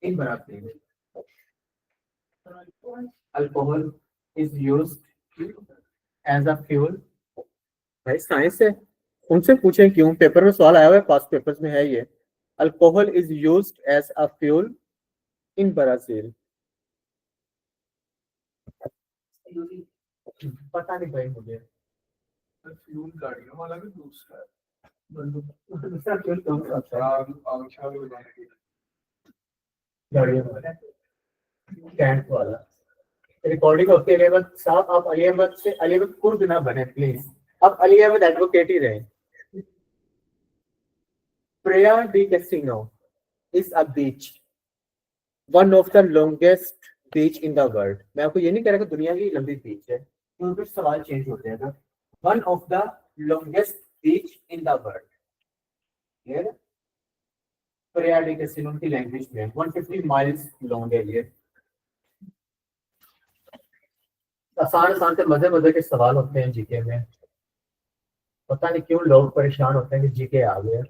in Brazil. Alcohol is used as a fuel, भाई साइंस है, उनसे पूछें क्यों, पेपर में सवाल आया हुआ है, पास पेपर्स में है ये। Alcohol is used as a fuel in Brazil. पता नहीं भाई मुझे, फ्यूल गाड़ियों वाला भी दूसरा है, दूसरा फ्यूल कौन सा होता है? आग लगाने के लिए। गाड़ियों वाला, कैंप वाला। रिकॉर्डिंग होती है बस साहब, आप अली अहमद से अली अहमद कुर्द ना बने प्लीज, आप अली अहमद एडवोकेट ही रहे। Praia de Cassino is a beach, one of the longest beach in the world. मैं आपको ये नहीं कह रहा कि दुनिया की लंबी बीच है, क्योंकि सवाल चेंज हो जाएगा। One of the longest beach in the world, clear है। प्रेया डी कैसिनो की लैंग्वेज में 150 माइल्स लॉन्ग है ये। आसान आसान से मजे मजे के सवाल होते हैं जीके में, पता नहीं क्यों लोग परेशान होते हैं कि जीके आ गए।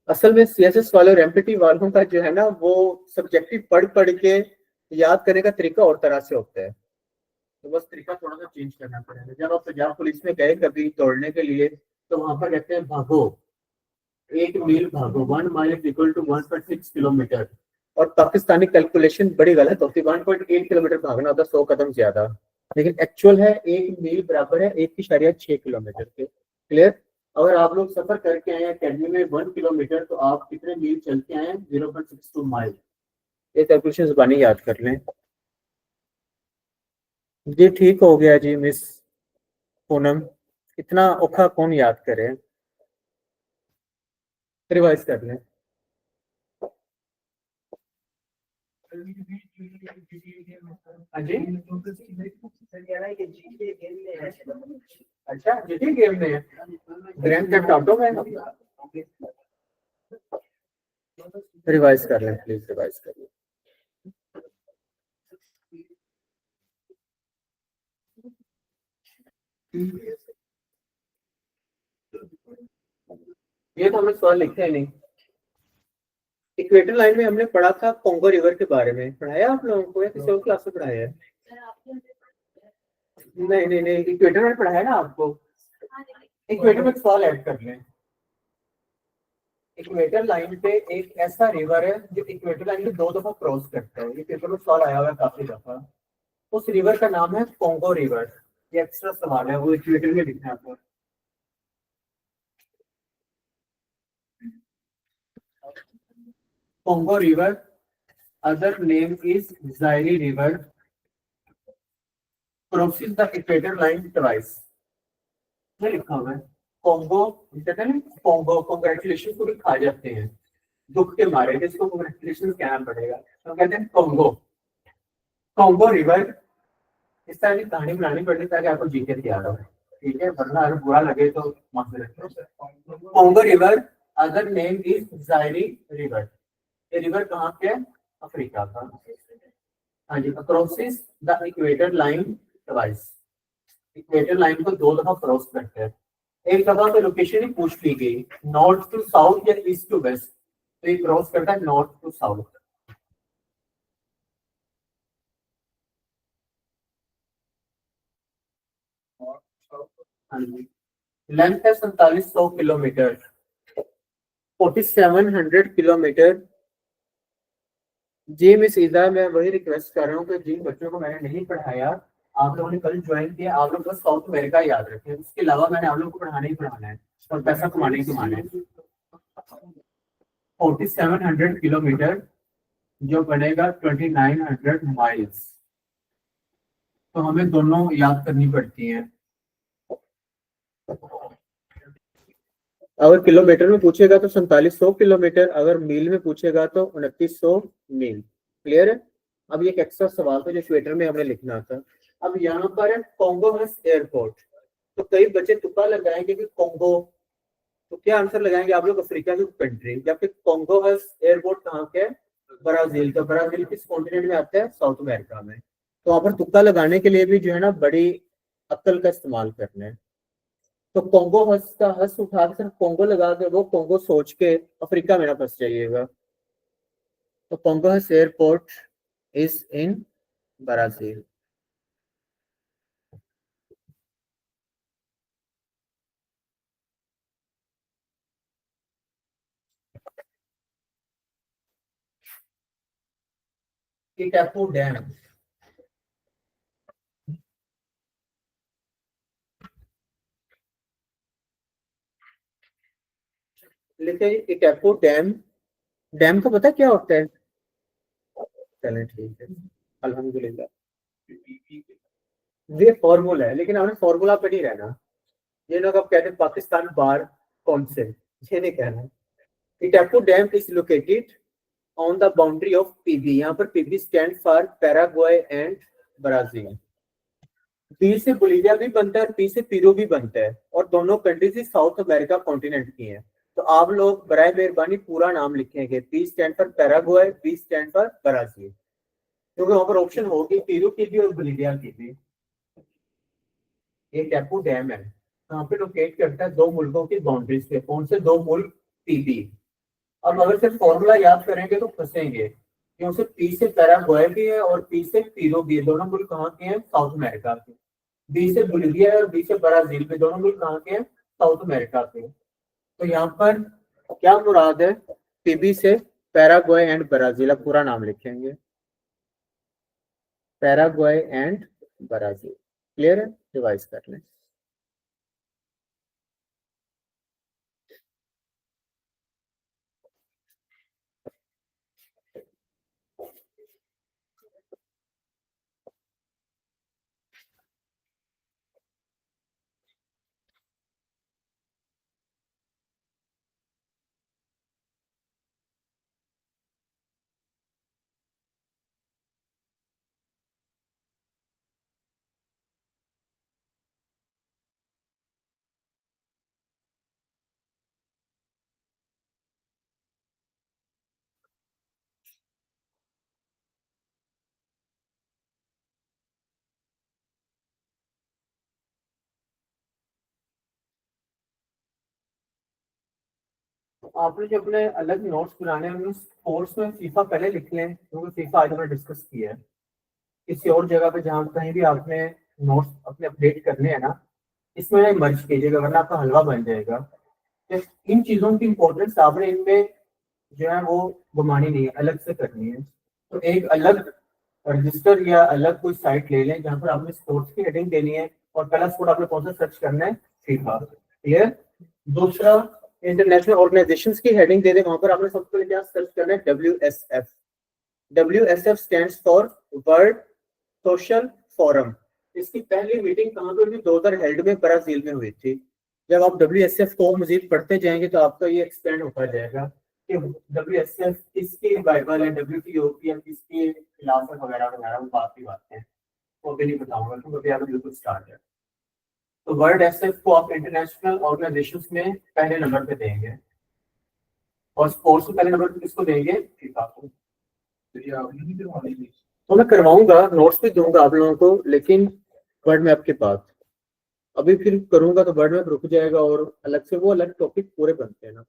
असल में सीएसएस वाले और एमपीटी वालों का जो है ना वो सब्जेक्टिव पढ़ पढ़ के याद करने का तरीका और तरह से होता है, तो बस तरीका थोड़ा सा चेंज करना पड़ेगा। जब आप पंजाब पुलिस में गए कभी दौड़ने के लिए, तो वहां पर कहते हैं भागो 1 मील भागो, 1 mile is equal to 1.6 kilometre, और पाकिस्तानी कैलकुलेशन बड़ी गलत होती है, 1.8 किलोमीटर भागना होता है 100 कदम ज्यादा, लेकिन एक्चुअल है 1 मील बराबर है 1.6 किलोमीटर के। क्लियर। अगर आप लोग सफर करके आए अकेडमी में 1 किलोमीटर तो आप कितने मील चल के आए? 0.62 माइल। ये कैलकुलेशन जुबानी याद कर लें। जी ठीक हो गया जी मिस पूनम, इतना औखा कौन याद करे, रिवाइज कर लें। हाँ जी, अच्छा जीटी गेम में ग्रैंड थेफ्ट ऑटो में रिवाइज कर लें, प्लीज रिवाइज कर लें। ये तो हमने सवाल लिखे हैं नहीं। इक्वेटर लाइन में हमने पढ़ा था कोंगो रिवर के बारे में, पढ़ाया आप लोगों को या किसी और क्लास में पढ़ाया है? नहीं नहीं नहीं, इक्वेटर में पढ़ाया ना आपको। इक्वेटर में एक सवाल ऐड कर लें। इक्वेटर लाइन पे एक ऐसा रिवर है जो इक्वेटर लाइन में 2 दफा क्रॉस करता है, ये पेपर में सवाल आया हुआ है काफी दफा। उस रिवर का नाम है कोंगो रिवर। ये एक्स्ट्रा सवाल है, वो इक्वेटर में लिखना है आपको। Congo river, other name is Zaire river, crosses the equator line twice. ये लिखा हुआ है। कोंगो कहते हैं ना, कोंगो कॉन्ग्रेचुलेशन को भी खा जाते हैं दुख के मारे, जिसको कॉन्ग्रेचुलेशन कहना पड़ेगा, तो कहते हैं कोंगो। कोंगो रिवर, इस तरह की कहानी बनानी पड़ती ताकि आपको जीके याद हो, ठीक है, वरना अगर बुरा लगे तो माफ। Congo river, other name is Zaire river. ये रिवर कहाँ पे है? अफ्रीका का। हाँ जी, crosses the equator line twice. Equator line को 2 दफा क्रॉस करते हैं। एक दफा तो लोकेशन ही पूछ ली गई, नॉर्थ टू साउथ या ईस्ट टू वेस्ट, तो ये क्रॉस करता है नॉर्थ टू साउथ। हाँ जी, लेंथ है 4700 किलोमीटर, 4700 किलोमीटर। जी मिस ईदा, मैं वही रिक्वेस्ट कर रहा हूँ कि जिन बच्चों को मैंने नहीं पढ़ाया, आप लोगों ने कल ज्वाइन किया, आप लोग बस साउथ अमेरिका याद रखें, उसके अलावा मैंने आप लोगों को पढ़ाना ही पढ़ाना है और पैसा कमाना ही कमाना है। 4700 किलोमीटर जो बनेगा 2900 माइल्स। तो हमें दोनों याद करनी पड़ती हैं। अगर किलोमीटर में पूछेगा तो 4700 किलोमीटर, अगर मील में पूछेगा तो 2900 मील। क्लियर है? अब ये एक एक्स्ट्रा सवाल था जो इक्वेटर में हमने लिखना था। अब यहाँ पर है कोंगो हस एयरपोर्ट, तो कई बच्चे तुक्का लगाएंगे कि कोंगो, तो क्या आंसर लगाएंगे आप लोग? अफ्रीका की कंट्री, या फिर कोंगो हस एयरपोर्ट कहाँ के है? ब्राजील का। ब्राजील किस कॉन्टिनेंट में आता है? साउथ अमेरिका में। तो वहां पर तुक्का लगाने के लिए भी जो है ना बड़ी अक्ल का इस्तेमाल करना है। तो कोंगो हंस का हंस उठा के सिर्फ कोंगो लगा के वो कोंगो सोच के अफ्रीका में ना फंस जाइएगा। तो Congonhas airport is in Brazil. Itaipu dam, लेकिन इटापू डैम, डैम का पता क्या होता है? चलें ठीक है, अल्हम्दुलिल्लाह। ये फॉर्मूला है, लेकिन हमें फॉर्मूला पे नहीं रहना। ये लोग अब कहते हैं पाकिस्तान बार कौन से, ये नहीं कहना। Itaipu dam is located on the boundary of PB. यहाँ पर PB stand for Paraguay and Brazil. P से बोलीविया भी बनता है और पी से पेरू भी बनता है, और दोनों कंट्रीज ही साउथ अमेरिका कॉन्टिनेंट की हैं। तो आप लोग बराए मेहरबानी पूरा नाम लिखेंगे, P stand for Paraguay, P stand for Brazil, क्योंकि वहां पर ऑप्शन होगी पेरू की भी और बोलीविया की भी। ये टैपू डैम है, यहाँ पे लोकेट करता है दो मुल्कों की बाउंड्रीज पे। कौन से दो मुल्क? पीबी। अब अगर सिर्फ फॉर्मूला याद करेंगे तो फंसेंगे, क्योंकि पी से पैराग्वे भी है और पी से पेरू भी है, दोनों मुल्क कहाँ के हैं? साउथ अमेरिका के। बी से बोलीविया और बी से ब्राजील में, दोनों मुल्क कहाँ के हैं? साउथ अमेरिका के। तो यहाँ पर क्या मुराद है? पीबी से पैराग्वे एंड ब्राजील। अब पूरा नाम लिखेंगे, पैराग्वे एंड ब्राजील। क्लियर है? रिवाइज कर लें। आपने जो अपने अलग नोट्स बनाने हैं उनमें कोर्स में फीफा पहले लिख लें, क्योंकि फीफा आज हमने डिस्कस किया है। किसी और जगह पे जहाँ कहीं भी आपने नोट्स अपने अपडेट करने हैं ना, इसमें मर्ज कीजिएगा, वरना आपका हलवा बन जाएगा। तो इन चीजों की इंपॉर्टेंस आपने इनमें जो है वो घुमानी नहीं है, अलग से करनी है। तो एक अलग रजिस्टर या अलग कोई साइट ले लें जहाँ पर आपने स्पोर्ट्स की हेडिंग देनी है, और पहला स्पोर्ट आपने कौन सा सर्च करना है, फीफा। क्लियर। दूसरा, इंटरनेशनल ऑर्गेनाइजेशंस की हेडिंग दे दें, वहां पर आपने सबसे पहले क्या सर्च करना है, WSF। WSF stands for world social forum. इसकी पहली मीटिंग कहाँ पे हुई थी, 2000 में ब्राजील में हुई थी। जब आप WSF को मजीद पढ़ते जाएंगे तो आपका ये एक्सपेंड होता जाएगा कि WSF किसकी बाइबल है, WTO की, या किसके खिलाफ है, वगैरह वगैरह, वो बात की बातें हैं। वो भी नहीं बताऊंगा क्योंकि अभी आप बिल्कुल स्टार्ट है। तो वर्ल्ड एसएफ को आप इंटरनेशनल ऑर्गेनाइजेशंस में पहले नंबर पे देंगे, और स्पोर्ट्स में पहले नंबर पे किसको देंगे, फीफा को। तो ये आपने नहीं करवानी थी। तो मैं करवाऊंगा, नोट्स भी दूंगा आप लोगों को, लेकिन वर्ड मैप के बाद अभी फिर करूंगा तो वर्ड मैप रुक जाएगा, और अलग से वो अलग टॉपिक पूरे बनते हैं ना।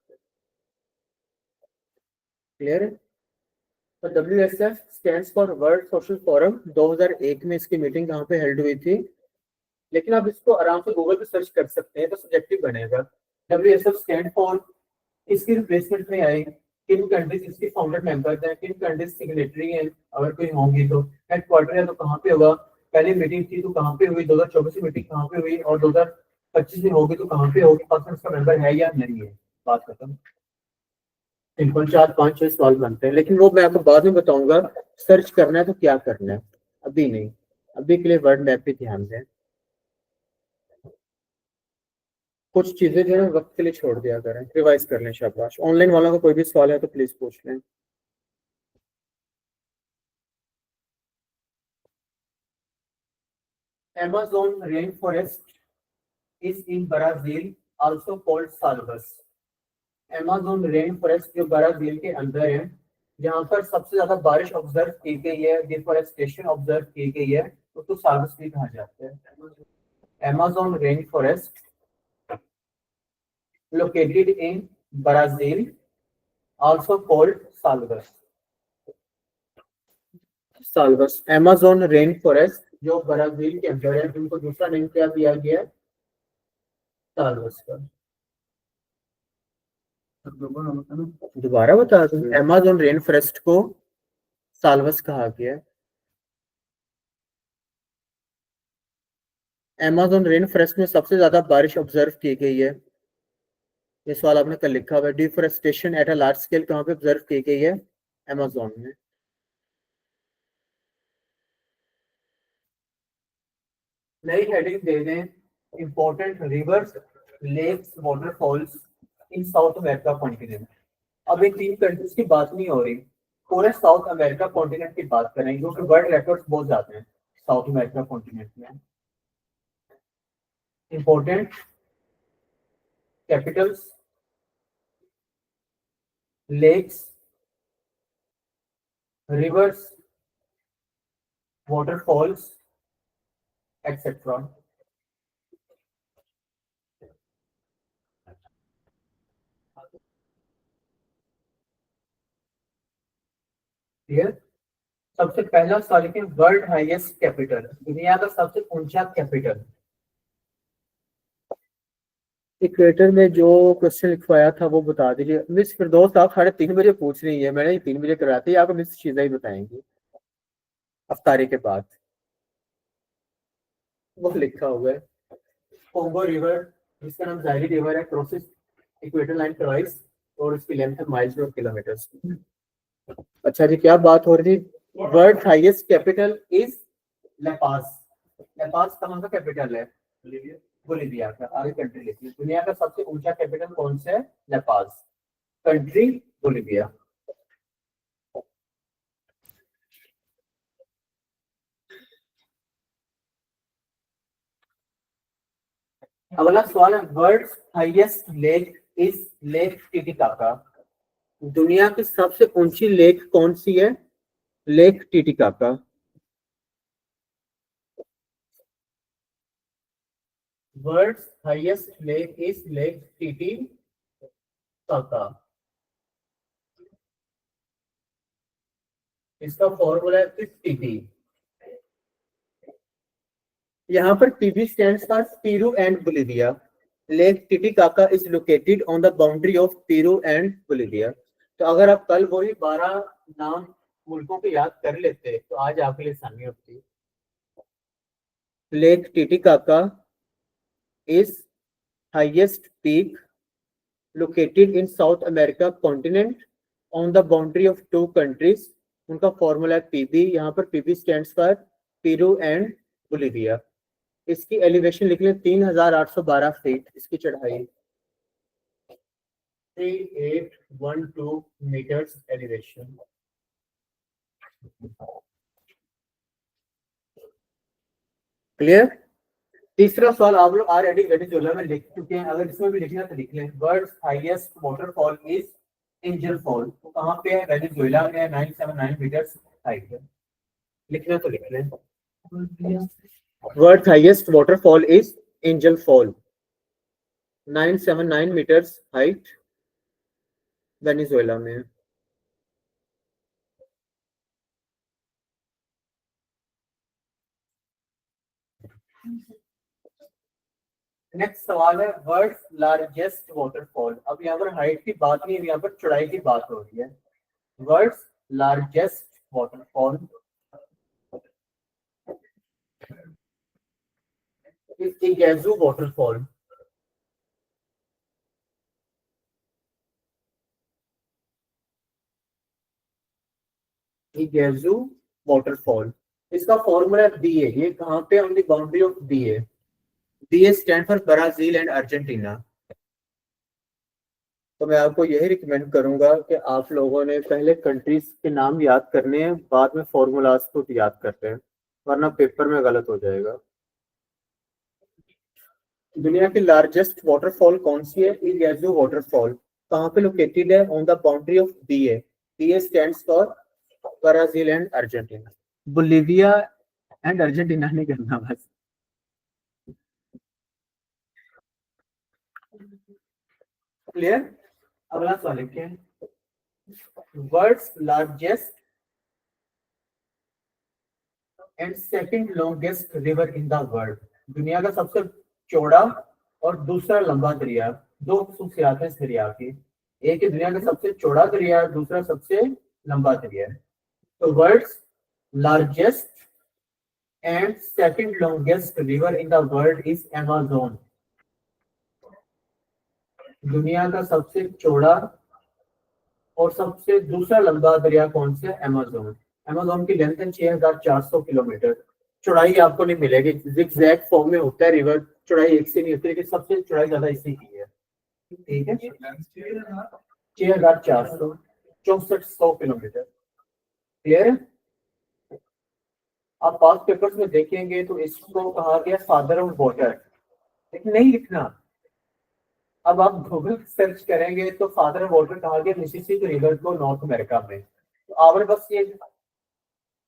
क्लियर है। तो WSF stands for world social forum. 2001 में इसकी मीटिंग कहाँ पे हेल्ड हुई थी, लेकिन आप इसको आराम से गूगल पे सर्च कर सकते हैं तो सब्जेक्टिव बनेगा। WSF स्टैंड फॉर किसकी रिप्लेसमेंट में आए, किन कंट्रीज इसके फाउंडर मेंबर्स हैं, किन कंट्रीज सिग्नेटरी हैं, अगर कोई होंगी तो। हेडक्वार्टर है तो कहाँ पे होगा, पहली मीटिंग थी तो कहाँ पे हुई, 2024 की मीटिंग कहाँ पे हुई, और 2025 में होगी तो कहाँ पे होगी, पाकिस्तान उसका मेंबर है या नहीं है, बात खत्म। सिंपल 4-5 सवाल बनते हैं, लेकिन वो मैं आपको बाद में बताऊंगा सर्च करना है तो क्या करना है, अभी नहीं। अभी के लिए वर्ड मैप पे ध्यान दें। कुछ चीजें जो है वक्त के लिए छोड़ दिया करें, रिवाइज कर लें। शाबाश। ऑनलाइन वालों का कोई भी सवाल है तो प्लीज पूछ लें। Amazon rainforest is in Brazil, also called salvas। Amazon rainforest जो ब्राजील के अंदर है, जहाँ पर सबसे ज्यादा बारिश ऑब्जर्व की गई है, डिफोरेस्टेशन ऑब्जर्व की गई है, उसको साल्वस भी कहा जाता है। Amazon rainforest located in Brazil, also called salvas। साल्वस, Amazon rainforest जो ब्राजील के अंदर है, उनको दूसरा नेम क्या दिया गया है, साल्वस का। दोबारा बता दूं, Amazon rainforest को साल्वस कहा गया है। Amazon rainforest में सबसे ज्यादा बारिश ऑब्जर्व की गई है, ये सवाल आपने कल लिखा हुआ है। Deforestation at a large scale कहाँ पे ऑब्जर्व की गई है, Amazon में। नई हेडिंग दे दें, इंपॉर्टेंट रिवर्स, लेक्स, वाटरफॉल्स इन साउथ अमेरिका कॉन्टिनेंट। अब इन 3 कंट्रीज की बात नहीं हो रही, पूरे साउथ अमेरिका कॉन्टिनेंट की बात करेंगे, क्योंकि वर्ल्ड रिकॉर्ड्स बहुत ज्यादा हैं साउथ अमेरिका कॉन्टिनेंट में। Important capitals, lakes, rivers, waterfalls etcetera. Clear. सबसे पहला सवाल है, वर्ल्ड हाईएस्ट कैपिटल, दुनिया का सबसे ऊंचा कैपिटल। इक्वेटर में जो क्वेश्चन लिखवाया था वो बता दीजिए। मिस फिरदौस आप 3:30 बजे पूछ रही है, मैंने 3 बजे कराती है, आपको मिस चीजें ही बताएंगी अफ्तारी के बाद। वो लिखा हुआ है, कोंगो रिवर, जिसका नाम जायरी रिवर है, क्रॉसेस इक्वेटर लाइन ट्वाइस, और इसकी लेंथ है माइल्स और किलोमीटर्स। अच्छा जी, क्या बात हो रही थी, world highest capital is Lepas. Lepas कहाँ का कैपिटल है, बोलीविया का। आगे कंट्री लिखिए, दुनिया का सबसे ऊंचा कैपिटल कौन सा है, लेपास, कंट्री बोलीविया। अगला सवाल है, world highest lake is Lake Titicaca. दुनिया की सबसे ऊंची लेक कौन सी है, Lake Titicaca. World highest lake is Lake Titicaca. इसका फॉर्मूला है पीबी। यहाँ पर PB stands for Peru and Bolivia. Lake Titicaca is located on the boundary of Peru and Bolivia. तो अगर आप कल वही 12 नाम मुल्कों के याद कर लेते तो आज आपके लिए आसानी होती। Lake Titicaca is highest peak located in South America continent on the boundary of two countries। उनका फॉर्मूला है पीबी। यहाँ पर PB stands for Peru and Bolivia. इसकी एलिवेशन लिख लें 3812 फीट इसकी चढ़ाई, 3812 मीटर्स एलिवेशन। क्लियर। तीसरा सवाल आप लोग ऑलरेडी वेनेजुएला में लिख चुके हैं, अगर इसमें भी लिखना तो लिख लें। World's highest waterfall is Angel fall. तो कहाँ पे है? वेनेजुएला में, 979 मीटर्स हाइट है। लिखना तो लिख लें। World highest waterfall is Angel fall, 979 metres height, Venezuela में। नेक्स्ट सवाल है वर्ल्ड्स लार्जेस्ट वाटरफॉल। अब यहाँ पर हाइट की बात नहीं है, यहाँ पर चौड़ाई की बात हो रही है। World's largest waterfall is Iguazu waterfall. Iguazu waterfall, इसका फॉर्मूला बी है। ये कहाँ पे? On the boundary of B है। B stand for Brazil and Argentina. तो मैं आपको यही रिकमेंड करूंगा कि आप लोगों ने पहले कंट्रीज के नाम याद करने हैं, बाद में फॉर्मूलाज को याद करते हैं, वरना पेपर में गलत हो जाएगा। दुनिया की लार्जेस्ट वाटरफॉल कौन सी है? Iguazu waterfall. कहाँ पे लोकेटेड है? On the boundary of BA. BA stands for Brazil and Argentina. Bolivia and Argentina नहीं करना बस। क्लियर। अगला सवाल लिखिए। World's largest and second longest river in the world. दुनिया का सबसे चौड़ा और दूसरा लंबा दरिया। दो खसूसियात हैं इस दरिया की, एक है दुनिया का सबसे चौड़ा दरिया, दूसरा सबसे लंबा दरिया है। तो world's largest and second longest river in the world is Amazon. दुनिया का सबसे चौड़ा और सबसे दूसरा लंबा दरिया कौन सा है? अमेज़न। अमेज़न की लेंथ है 6400 किलोमीटर। चौड़ाई आपको नहीं मिलेगी, ज़िगज़ैग फॉर्म में होता है रिवर, चौड़ाई एक से नहीं होती, लेकिन सबसे चौड़ाई ज्यादा इसी की है। ठीक है, 6400 6400 किलोमीटर। क्लियर है। आप पास पेपर्स में देखेंगे तो इसको कहा गया फादर ऑफ वाटर, लेकिन नहीं लिखना। अब आप गूगल सर्च करेंगे तो फादर ऑफ वाटर कहा गया मिसिसिपी रिवर को नॉर्थ अमेरिका में। तो आपने बस ये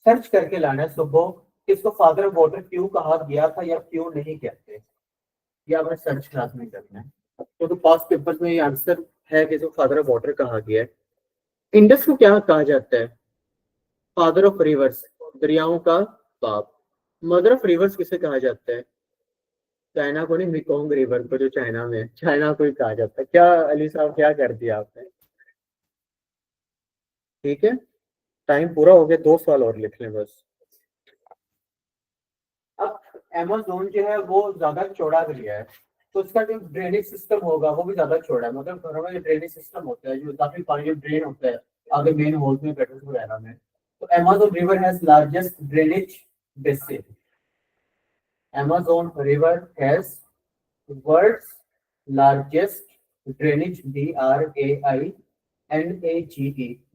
सर्च करके लाना है सुबह इसको फादर ऑफ वाटर क्यों कहा गया था या क्यों नहीं कहते, ये आपने सर्च क्लास में करना है। तो पास पेपर्स में ये आंसर है कि इसको फादर ऑफ वाटर कहा गया है। इंडस को क्या कहा जाता है? फादर ऑफ रिवर्स, दरियाओं का बाप। मदर ऑफ रिवर्स किसे कहा जाता है? चाइना को नहीं, मेकोंग रिवर को जो चाइना में है, चाइना को ही कहा जाता है। क्या अली साहब क्या कर दिया आपने? ठीक है, टाइम पूरा हो गया, 2 सवाल और लिख लें बस। अब अमेज़न जो है वो ज्यादा चौड़ा दरिया है, तो इसका जो ड्रेनेज सिस्टम होगा वो भी ज्यादा चौड़ा है। मतलब घरों में जो ड्रेनेज सिस्टम होता है, जो काफी पानी जो ड्रेन होता है आगे मेन होल्स में, गटर्स वगैरह में, तो Amazon river has largest drainage basin. Amazon River has world's largest drainage, DRAINAGE,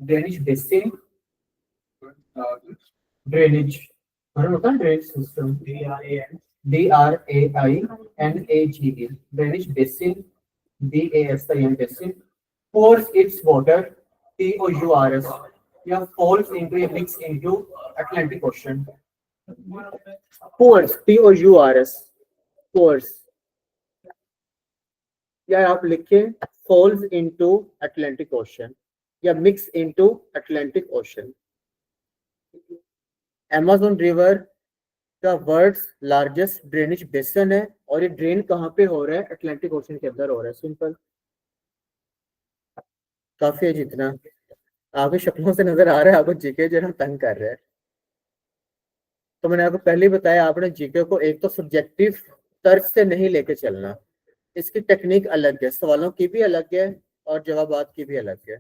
drainage basin, drainage, drainage system, DRAINAGE, drainage basin, BASIN basin, pours its water, POURS, yeah, falls into a mix into Atlantic Ocean. Pours, POURS, pours, या आप लिखें falls into Atlantic Ocean या mix into Atlantic Ocean। Amazon river का world's largest drainage बेसन है, और ये drain कहाँ पे हो रहा है? अटलांटिक ओशन के अंदर हो रहा है। सिंपल, काफी है जितना आपकी शक्लों से नजर आ रहा है, आपको जीके जो है ना तंग कर रहा है। तो मैंने आपको पहले ही बताया, आपने जीके को एक तो सब्जेक्टिव तर्क से नहीं लेके चलना, इसकी टेक्निक अलग है, सवालों की भी अलग है और जवाबात की भी अलग है।